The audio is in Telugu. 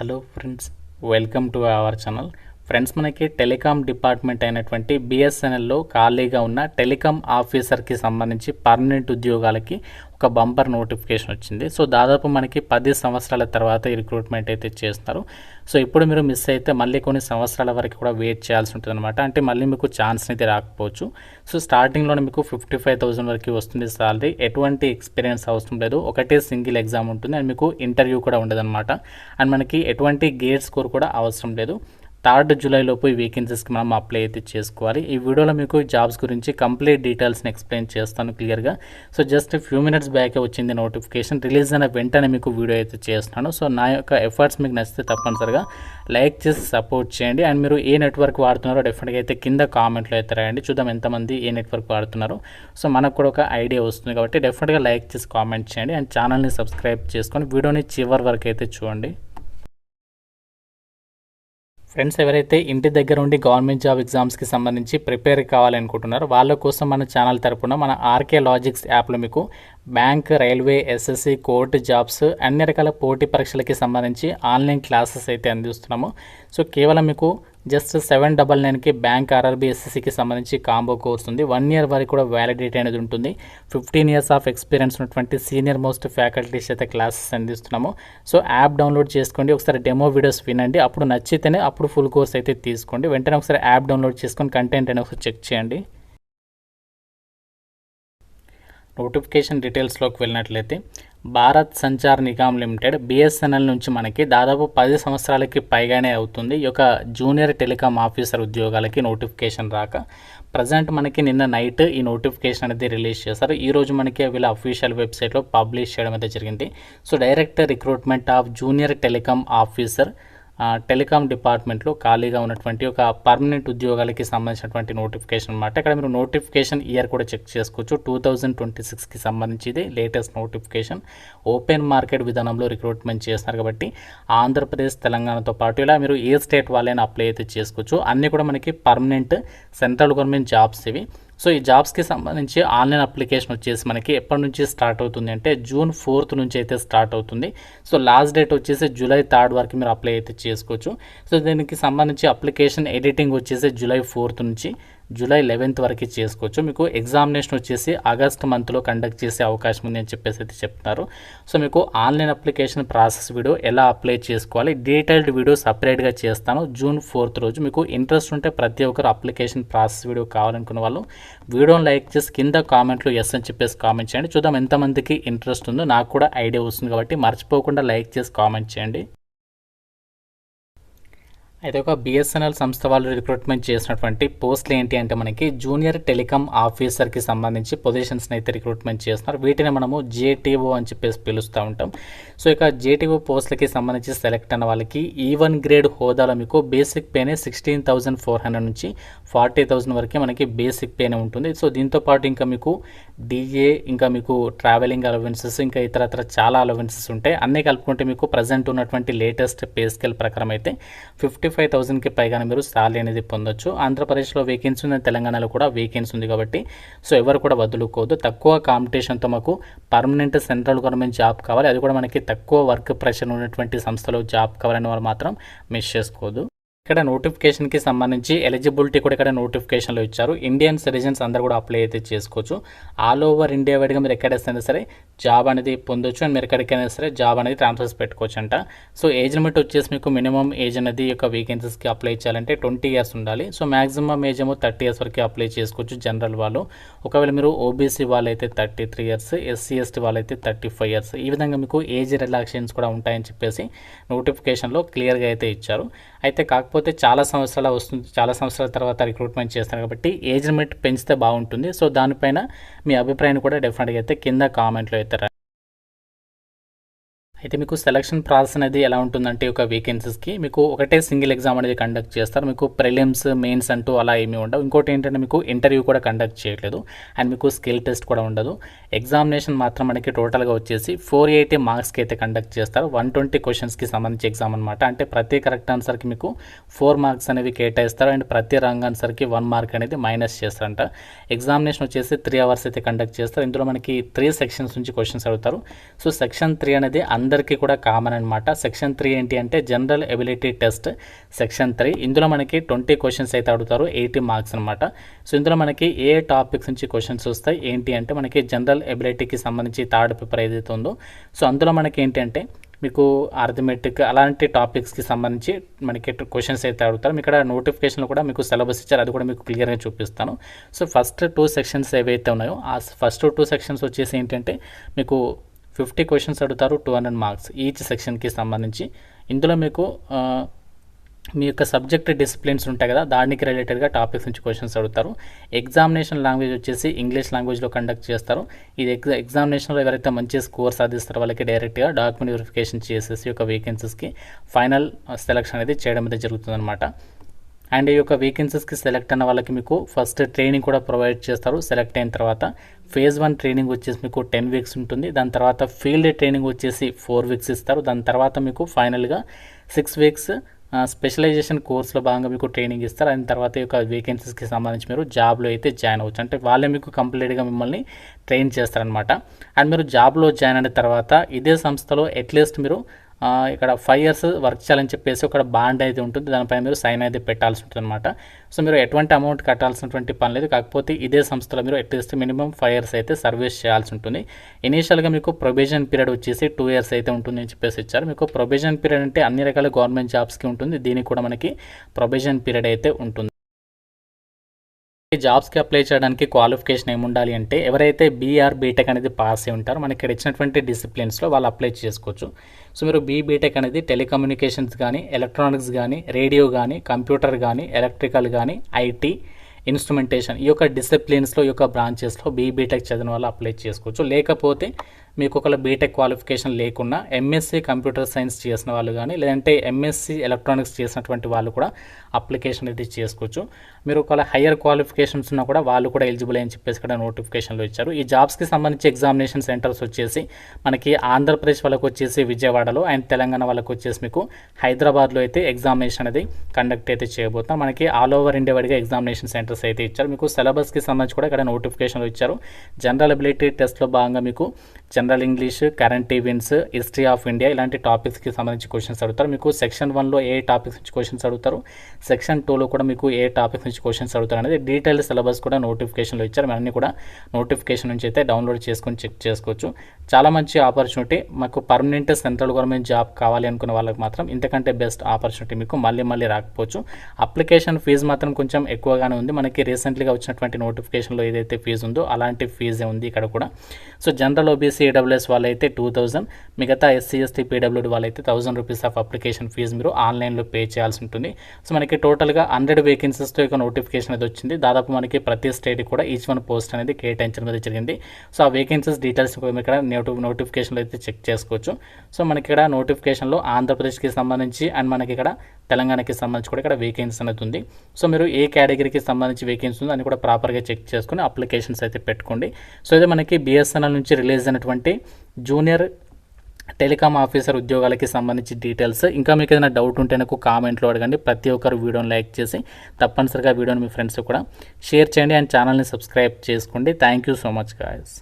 Hello friends, welcome to our channel. Friends, మనకి టెలికాం డిపార్ట్మెంట్ అయినటువంటి బిఎస్ఎన్ఎల్లో ఖాళీగా ఉన్న టెలికాం ఆఫీసర్కి సంబంధించి పర్మనెంట్ ఉద్యోగాలకి ఒక బంపర్ నోటిఫికేషన్ వచ్చింది. సో దాదాపు మనకి 10 సంవత్సరాల తర్వాత ఈ రిక్రూట్మెంట్ అయితే చేస్తున్నారు. సో ఇప్పుడు మీరు మిస్ అయితే మళ్ళీ కొన్ని సంవత్సరాల వరకు కూడా వెయిట్ చేయాల్సి ఉంటుంది అనమాట. అంటే మళ్ళీ మీకు ఛాన్స్ అయితే రాకపోవచ్చు. సో స్టార్టింగ్లోనే మీకు 55,000 వరకు వస్తుంది సాలరీ. ఎటువంటి ఎక్స్పీరియన్స్ అవసరం లేదు, ఒకటే సింగిల్ ఎగ్జామ్ ఉంటుంది అండ్ మీకు ఇంటర్వ్యూ కూడా ఉండదు అనమాట. అండ్ మనకి ఎటువంటి గేట్ స్కోర్ కూడా అవసరం లేదు. 3 జూలైలోపు ఈ వేకెన్సీస్కి మనం అప్లై అయితే చేసుకోవాలి. ఈ వీడియోలో మీకు జాబ్స్ గురించి కంప్లీట్ డీటెయిల్స్ని ఎక్స్ప్లెయిన్ చేస్తాను క్లియర్గా. సో జస్ట్ ఫ్యూ మినిట్స్ బ్యాకే వచ్చింది నోటిఫికేషన్. రిలీజ్ అయిన వెంటనే మీకు వీడియో అయితే చేస్తున్నాను. సో నా యొక్క ఎఫర్ట్స్ మీకు నచ్చితే తప్పనిసరిగా లైక్ చేసి సపోర్ట్ చేయండి. అండ్ మీరు ఏ నెట్వర్క్ వాడుతున్నారో డెఫినెట్గా అయితే కింద కామెంట్లో అయితే రాయండి. చూద్దాం ఎంతమంది ఏ నెట్వర్క్ వాడుతున్నారు. సో మనకు కూడా ఒక ఐడియా వస్తుంది కాబట్టి డెఫినెట్గా లైక్ చేసి కామెంట్ చేయండి. అండ్ ఛానల్ని సబ్స్క్రైబ్ చేసుకొని వీడియోని చివరి వరకు అయితే చూడండి. ఫ్రెండ్స్, ఎవరైతే ఇంటి దగ్గర ఉండి గవర్నమెంట్ జాబ్ ఎగ్జామ్స్కి సంబంధించి ప్రిపేర్ కావాలనుకుంటున్నారో వాళ్ళ కోసం మన ఛానల్ తరపున మన ఆర్కే లాజిక్స్ యాప్లో మీకు bank, railway, SSC, court jobs అన్ని రకాల పోటీ పరీక్షలకి సంబంధించి ఆన్లైన్ క్లాసెస్ అయితే అందిస్తున్నాము. సో కేవలం మీకు జస్ట్ 799కి బ్యాంక్, ఆర్ఆర్బీ, ఎస్ఎస్సికి సంబంధించి కాంబో కోర్స్ ఉంది. 1 ఇయర్ వరకు కూడా వ్యాలిడిటీ అనేది ఉంటుంది. 15 ఇయర్స్ ఆఫ్ ఎక్స్పీరియన్స్ ఉన్నటువంటి సీనియర్ మోస్ట్ ఫ్యాకల్టీస్ అయితే క్లాసెస్ అందిస్తున్నాము. సో యాప్ డౌన్లోడ్ చేసుకోండి, ఒకసారి డెమో వీడియోస్ వినండి, అప్పుడు నచ్చితేనే అప్పుడు ఫుల్ కోర్స్ అయితే తీసుకోండి. వెంటనే ఒకసారి యాప్ డౌన్లోడ్ చేసుకొని కంటెంట్ అనేది ఒకసారి చెక్ చేయండి. నోటిఫికేషన్ డీటెయిల్స్లోకి వెళ్ళినట్లయితే భారత్ సంచార్ నిగమ్ లిమిటెడ్ బిఎస్ఎన్ఎల్ నుంచి మనకి దాదాపు 10 సంవత్సరాలకి పైగానే అవుతుంది ఈ యొక్క జూనియర్ టెలికాం ఆఫీసర్ ఉద్యోగాలకి నోటిఫికేషన్ రాక. ప్రజెంట్ మనకి నిన్న నైట్ ఈ నోటిఫికేషన్ అనేది రిలీజ్ చేశారు. ఈరోజు మనకి వీళ్ళ అఫీషియల్ వెబ్సైట్లో పబ్లిష్ చేయడం అయితే జరిగింది. So direct recruitment of junior telecom officer telecom డిపార్ట్మెంట్లో ఖాళీగా ఉన్నటువంటి ఒక పర్మనెంట్ ఉద్యోగాలకి సంబంధించినటువంటి నోటిఫికేషన్ అనమాట. ఇక్కడ మీరు నోటిఫికేషన్ ఇయర్ కూడా చెక్ చేసుకోవచ్చు. 2026కి సంబంధించి ఇది లేటెస్ట్ నోటిఫికేషన్. ఓపెన్ మార్కెట్ విధానంలో రిక్రూట్మెంట్ చేస్తున్నారు కాబట్టి ఆంధ్రప్రదేశ్, తెలంగాణతో పాటు ఇలా మీరు ఏ స్టేట్ వాళ్ళైనా అప్లై అయితే చేసుకోవచ్చు. అన్నీ కూడా మనకి పర్మనెంట్ సెంట్రల్ గవర్నమెంట్ జాబ్స్ ఇవి. సో ఈ జాబ్స్కి సంబంధించి ఆన్లైన్ అప్లికేషన్ వచ్చేసి మనకి ఎప్పటి నుంచి స్టార్ట్ అవుతుంది అంటే June 4th నుంచి అయితే స్టార్ట్ అవుతుంది. సో లాస్ట్ డేట్ వచ్చేసి July 3rd వరకు మీరు అప్లై అయితే చేసుకోవచ్చు. సో దీనికి సంబంధించి అప్లికేషన్ ఎడిటింగ్ వచ్చేసి July 4th నుంచి July 11th వరకు చేసుకోవచ్చు. మీకు ఎగ్జామినేషన్ వచ్చేసి ఆగస్ట్ మంత్లో కండక్ట్ చేసే అవకాశం ఉంది అని చెప్పేసి అయితే చెప్తున్నారు. సో మీకు ఆన్లైన్ అప్లికేషన్ ప్రాసెస్ వీడియో ఎలా అప్లై చేసుకోవాలి డీటెయిల్డ్ వీడియో సపరేట్గా చేస్తాను June 4th రోజు. మీకు ఇంట్రెస్ట్ ఉంటే ప్రతి ఒక్కరు అప్లికేషన్ ప్రాసెస్ వీడియో కావాలనుకున్న వాళ్ళు వీడియోని లైక్ చేసి కింద కామెంట్లో ఎస్ అని చెప్పేసి కామెంట్ చేయండి. చూద్దాం ఎంతమందికి ఇంట్రెస్ట్ ఉందో, నాకు కూడా ఐడియా వస్తుంది కాబట్టి మర్చిపోకుండా లైక్ చేసి కామెంట్ చేయండి. అయితే ఒక బిఎస్ఎన్ఎల్ సంస్థ వాళ్ళు రిక్రూట్మెంట్ చేసినటువంటి పోస్టులు ఏంటి అంటే మనకి జూనియర్ టెలికాం ఆఫీసర్కి సంబంధించి పొజిషన్స్ని అయితే రిక్రూట్మెంట్ చేస్తున్నారు. వీటిని మనము జేటీఓ అని చెప్పేసి పిలుస్తూ ఉంటాం. సో ఇక జేటీఓ పోస్టులకి సంబంధించి సెలెక్ట్ అయిన వాళ్ళకి E1 గ్రేడ్ హోదాలో మీకు బేసిక్ పేనే 16,400 నుంచి 40,000 వరకే మనకి బేసిక్ పేనే ఉంటుంది. సో దీంతోపాటు ఇంకా మీకు డిఏ, ఇంకా మీకు ట్రావెలింగ్ అలవెన్సెస్, ఇంకా ఇతరత్ర చాలా అలవెన్సెస్ ఉంటాయి. అన్నీ కలుపుకుంటే మీకు ప్రజెంట్ ఉన్నటువంటి లేటెస్ట్ పే స్కేల్ ప్రకారం అయితే 55,000కి పైగానే మీరు సాలరీ అనేది పొందొచ్చు. ఆంధ్రప్రదేశ్లో వేకెన్సీ ఉంది, తెలంగాణలో కూడా వేకెన్సీ ఉంది కాబట్టి సో ఎవరు కూడా వదులుకోవద్దు. తక్కువ కాంపిటీషన్తో మాకు పర్మనెంట్ సెంట్రల్ గవర్నమెంట్ జాబ్ కావాలి, అది కూడా మనకి తక్కువ వర్క్ ప్రెషర్ ఉన్నటువంటి సంస్థలో జాబ్ కావాలని వాళ్ళు మాత్రం మిస్ చేసుకోవద్దు. ఇక్కడ నోటిఫికేషన్కి సంబంధించి ఎలిజిబిలిటీ కూడా ఇక్కడ నోటిఫికేషన్లో ఇచ్చారు. ఇండియన్ సిటిజన్స్ అందరూ కూడా అప్లై అయితే చేసుకోవచ్చు. ఆల్ ఓవర్ ఇండియా వైడ్గా మీరు ఎక్కడైనా సరే జాబ్ అనేది పొందొచ్చు. అండ్ మీరు ఎక్కడికైనా సరే జాబ్ అనేది ట్రాన్స్ఫర్స్ పెట్టుకోవచ్చు అంట. సో ఏజ్ లిమిట్ వచ్చేసి మీకు మినిమం ఏజ్ అనేది యొక్క వేకెన్సీస్కి అప్లై చేయాలంటే 20 ఇయర్స్ ఉండాలి. సో మ్యాక్సిమం ఏజ్ ఏమో 30 ఇయర్స్ వరకు అప్లై చేసుకోవచ్చు జనరల్ వాళ్ళు. ఒకవేళ మీరు ఓబీసీ వాళ్ళైతే 33 ఇయర్స్, ఎస్సీ ఎస్టీ వాళ్ళైతే 35 ఇయర్స్. ఈ విధంగా మీకు ఏజ్ రిలాక్సేషన్స్ కూడా ఉంటాయని చెప్పేసి నోటిఫికేషన్లో క్లియర్గా అయితే ఇచ్చారు. అయితే కాకపోతే చాలా సంవత్సరాల తర్వాత రిక్రూట్మెంట్ చేస్తారు కాబట్టి ఏజ్ లిమిట్ పెంచితే బాగుంటుంది. సో దానిపైన మీ అభిప్రాయాన్ని కూడా డెఫినెట్గా అయితే కింద కామెంట్లో అయితే అయితే మీకు సెలక్షన్ ప్రాసెస్ అనేది ఎలా ఉంటుందంటే ఒక వేకెన్సీస్కి మీకు ఒకటే సింగిల్ ఎగ్జామ్ అనేది కండక్ట్ చేస్తారు. మీకు ప్రిలిమ్స్, మెయిన్స్ అంటూ అలా ఏమీ ఉండవు. ఇంకోటి ఏంటంటే మీకు ఇంటర్వ్యూ కూడా కండక్ట్ చేయట్లేదు అండ్ మీకు స్కిల్ టెస్ట్ కూడా ఉండదు. ఎగ్జామినేషన్ మాత్రం మనకి టోటల్గా వచ్చేసి 480 మార్క్స్కి అయితే కండక్ట్ చేస్తారు. 120 క్వశ్చన్స్కి సంబంధించి ఎగ్జామ్ అనమాట. అంటే ప్రతి కరెక్ట్ ఆన్సర్కి మీకు 4 మార్క్స్ అనేవి కేటాయిస్తారు అండ్ ప్రతి రాంగ్ ఆన్సర్కి 1 మార్క్ అనేది మైనస్ చేస్తారంట. ఎగ్జామినేషన్ వచ్చేసి 3 అవర్స్ అయితే కండక్ట్ చేస్తారు. ఇందులో మనకి 3 సెక్షన్స్ నుంచి క్వశ్చన్స్ అడుగుతారు. సో సెక్షన్ 3 అనేది అందరికీ కూడా కామన్ అనమాట. సెక్షన్ 3 ఏంటి అంటే జనరల్ ఎబిలిటీ టెస్ట్ సెక్షన్ 3. ఇందులో మనకి 20 క్వశ్చన్స్ అయితే అడుగుతారు, 80 మార్క్స్ అనమాట. సో ఇందులో మనకి ఏ టాపిక్స్ నుంచి క్వశ్చన్స్ వస్తాయి ఏంటి అంటే మనకి జనరల్ ఎబిలిటీకి సంబంధించి థర్డ్ పేపర్ ఏదైతే ఉందో సో అందులో మనకి ఏంటి అంటే మీకు అర్థమెటిక్ అలాంటి టాపిక్స్కి సంబంధించి మనకి క్వశ్చన్స్ అయితే అడుగుతారు. ఇక్కడ నోటిఫికేషన్లో కూడా మీకు సిలబస్ ఇచ్చారు, అది కూడా మీకు క్లియర్గా చూపిస్తాను. సో ఫస్ట్ 2 సెక్షన్స్ ఏవైతే ఉన్నాయో ఆ ఫస్ట్ 2 సెక్షన్స్ వచ్చేసి ఏంటంటే మీకు 50 క్వశ్చన్స్ అడుగుతారు, 200 మార్క్స్ ఈచ్ సెక్షన్కి సంబంధించి. ఇందులో మీకు మీ యొక్క సబ్జెక్ట్ డిసిప్లిన్స్ ఉంటాయి కదా, దానికి రిలేటెడ్గా టాపిక్స్ నుంచి క్వశ్చన్స్ అడుగుతారు. ఎగ్జామినేషన్ లాంగ్వేజ్ వచ్చేసి ఇంగ్లీష్ లాంగ్వేజ్లో కండక్ట్ చేస్తారు. ఇది ఎగ్జామినేషన్లో ఎవరైతే మంచి స్కోర్ సాధిస్తారో వాళ్ళకి డైరెక్ట్గా డాక్యుమెంట్ వెరిఫికేషన్ చేసేసి యొక్క వేకెన్సీస్కి ఫైనల్ సెలక్షన్ అనేది చేయడం అయితే జరుగుతుందన్నమాట. అండ్ ఈ యొక్క వేకెన్సీస్కి సెలెక్ట్ అయిన వాళ్ళకి మీకు ఫస్ట్ ట్రైనింగ్ కూడా ప్రొవైడ్ చేస్తారు. సెలెక్ట్ అయిన తర్వాత ఫేజ్ 1 ట్రైనింగ్ వచ్చేసి మీకు 10 వీక్స్ ఉంటుంది. దాని తర్వాత ఫీల్డ్ ట్రైనింగ్ వచ్చేసి 4 వీక్స్ ఇస్తారు. దాని తర్వాత మీకు ఫైనల్గా 6 వీక్స్ స్పెషలైజేషన్ కోర్సులో భాగంగా మీకు ట్రైనింగ్ ఇస్తారు. అయిన తర్వాత ఈ యొక్క వేకెన్సీస్కి సంబంధించి మీరు జాబ్లో అయితే జాయిన్ అవ్వచ్చు. అంటే వాళ్ళే మీకు కంప్లీట్గా మిమ్మల్ని ట్రైన్ చేస్తారనమాట. అండ్ మీరు జాబ్లో జాయిన్ అయిన తర్వాత ఇదే సంస్థలో అట్లీస్ట్ మీరు ఇక్కడ 5 years వర్క్ చేయాలని చెప్పేసి ఒక బాండ్ అయితే ఉంటుంది, దానిపైన మీరు సైన్ అయితే పెట్టాల్సి ఉంటుంది అనమాట. సో మీరు ఎటువంటి అమౌంట్ కట్టాల్సినటువంటి పని లేదు. కాకపోతే ఇదే సంస్థలో మీరు అట్లీస్ట్ మినిమం 5 years అయితే సర్వీస్ చేయాల్సి ఉంటుంది. ఇనీషియల్గా మీకు ప్రొబేషన్ పీరియడ్ వచ్చేసి 2 years అయితే ఉంటుంది అని చెప్పేసి ఇచ్చారు. మీకు ప్రొబేషన్ పీరియడ్ అంటే అన్ని రకాల గవర్నమెంట్ జాబ్స్కి ఉంటుంది, దీనికి కూడా మనకి ప్రొబేషన్ పీరియడ్ అయితే ఉంటుంది. జాబ్స్కి అప్లై చేయడానికి క్వాలిఫికేషన్ ఏముండాలి అంటే ఎవరైతే బీఆర్ బీటెక్ అనేది పాస్ అయి ఉంటారో మనకి ఇక్కడ ఇచ్చినటువంటి డిసిప్లిన్స్లో వాళ్ళు అప్లై చేసుకోవచ్చు. సో మీరు బీటెక్ అనేది టెలికమ్యూనికేషన్స్ కానీ, ఎలక్ట్రానిక్స్ కానీ, రేడియో కానీ, కంప్యూటర్ కానీ, ఎలక్ట్రికల్ కానీ, ఐటీ, ఇన్స్ట్రుమెంటేషన్ ఈ యొక్క డిసిప్లిన్స్లో ఈ యొక్క బ్రాంచెస్లో బీటెక్ చదివిన వాళ్ళు అప్లై చేసుకోవచ్చు. లేకపోతే మీకు ఒకవేళ బీటెక్ క్వాలిఫికేషన్ లేకున్నా ఎంఎస్సీ కంప్యూటర్ సైన్స్ చేసిన వాళ్ళు కానీ లేదంటే ఎంఎస్సీ ఎలక్ట్రానిక్స్ చేసినటువంటి వాళ్ళు కూడా అప్లికేషన్ అయితే చేసుకోవచ్చు. మీరు ఒకవేళ హయ్యర్ క్వాలిఫికేషన్స్ ఉన్నా కూడా వాళ్ళు కూడా ఎలిజిబుల్ అని చెప్పేసి ఇక్కడ నోటిఫికేషన్లో ఇచ్చారు. ఈ జాబ్స్కి సంబంధించి ఎగ్జామినేషన్ సెంటర్స్ వచ్చేసి మనకి ఆంధ్రప్రదేశ్ వాళ్ళకు వచ్చేసి విజయవాడలో అండ్ తెలంగాణ వాళ్ళకు వచ్చేసి మీకు హైదరాబాద్లో అయితే ఎగ్జామినేషన్ అనేది కండక్ట్ అయితే చేయబోతున్నాం. మనకి ఆల్ ఓవర్ ఇండియా వైడ్గా ఎగ్జామినేషన్ సెంటర్స్ అయితే ఇచ్చారు. మీకు సిలబస్కి సంబంధించి కూడా ఇక్కడ నోటిఫికేషన్లో ఇచ్చారు. జనరల్ ఎబిలిటీ టెస్ట్లో భాగంగా మీకు general English, current events, history of India ఇలాంటి టాపిక్స్కి సంబంధించి క్వశ్చన్స్ అడుగుతారు. మీకు సెక్షన్ 1లో ఏ టాపిక్స్ నుంచి క్వశ్చన్స్ అడుగుతారు, సెక్షన్ 2లో కూడా మీకు ఏ టాపిక్స్ నుంచి క్వశ్చన్స్ అడుగుతారు అనేది డీటెయిల్ సిలబస్ కూడా నోటిఫికేషన్లో ఇచ్చారు. అన్నీ కూడా నోటిఫికేషన్ నుంచి అయితే డౌన్లోడ్ చేసుకొని చెక్ చేసుకోవచ్చు. చాలా మంచి ఆపర్చునిటీ. మాకు పర్మనెంట్ సెంట్రల్ గవర్నమెంట్ జాబ్ కావాలి అనుకున్న వాళ్ళకి మాత్రం ఇంతకంటే బెస్ట్ ఆపర్చునిటీ మీకు మళ్ళీ రాకపోవచ్చు. అప్లికేషన్ ఫీజు మాత్రం కొంచెం ఎక్కువగానే ఉంది. మనకి రీసెంట్లీగా వచ్చినటువంటి నోటిఫికేషన్లో ఏదైతే ఫీజు ఉందో అలాంటి ఫీజే ఉంది ఇక్కడ కూడా. సో జనరల్ ఓబీసీ ఈడబ్ల్యూఎస్ వాళ్ళైతే 2000, మిగతా ఎస్సీ ఎస్టీ పీడబ్ల్యూడి వాళ్ళైతే 1000 రూపీస్ ఆఫ్ అప్లికేషన్ ఫీజు మీరు ఆన్లైన్లో పే చేయాల్సి ఉంటుంది. సో మనకి టోటల్గా 100 వేకెన్సీస్తో ఇక నోటిఫికేషన్ అనేది వచ్చింది. దాదాపు మనకి ప్రతి స్టేట్కి కూడా ఈచ్ 1 పోస్ట్ అనేది కేటాయించడం అనేది జరిగింది. సో ఆ వేకెన్సీస్ డీటెయిల్స్ ఇక్కడ నోటిఫికేషన్లో అయితే చెక్ చేసుకోవచ్చు. సో మనకి ఇక్కడ నోటిఫికేషన్లో ఆంధ్రప్రదేశ్కి సంబంధించి అండ్ మనకి ఇక్కడ తెలంగాణకి సంబంధించి కూడా ఇక్కడ వేకెన్సీ అనేది ఉంది. సో మీరు ఏ కేటగిరీకి సంబంధించి వేకెన్సీ ఉందో అని కూడా ప్రాపర్గా చెక్ చేసుకుని అప్లికేషన్స్ అయితే పెట్టుకోండి. సో ఇది మనకి బిఎస్ఎన్ఎల్ నుంచి రిలీజ్ అయినటువంటి జూనియర్ టెలికామ్ ఆఫీసర్ ఉద్యోగాలకి సంబంధించి డీటెయిల్స్. ఇంకా మీకు ఏదైనా డౌట్ ఉంటే నాకు కామెంట్లో అడగండి. ప్రతి ఒక్కరు వీడియోని లైక్ చేసి తప్పనిసరిగా వీడియోని మీ ఫ్రెండ్స్ కూడా షేర్ చేయండి అండ్ ఛానల్ని సబ్స్క్రైబ్ చేసుకోండి. Thank you so much guys.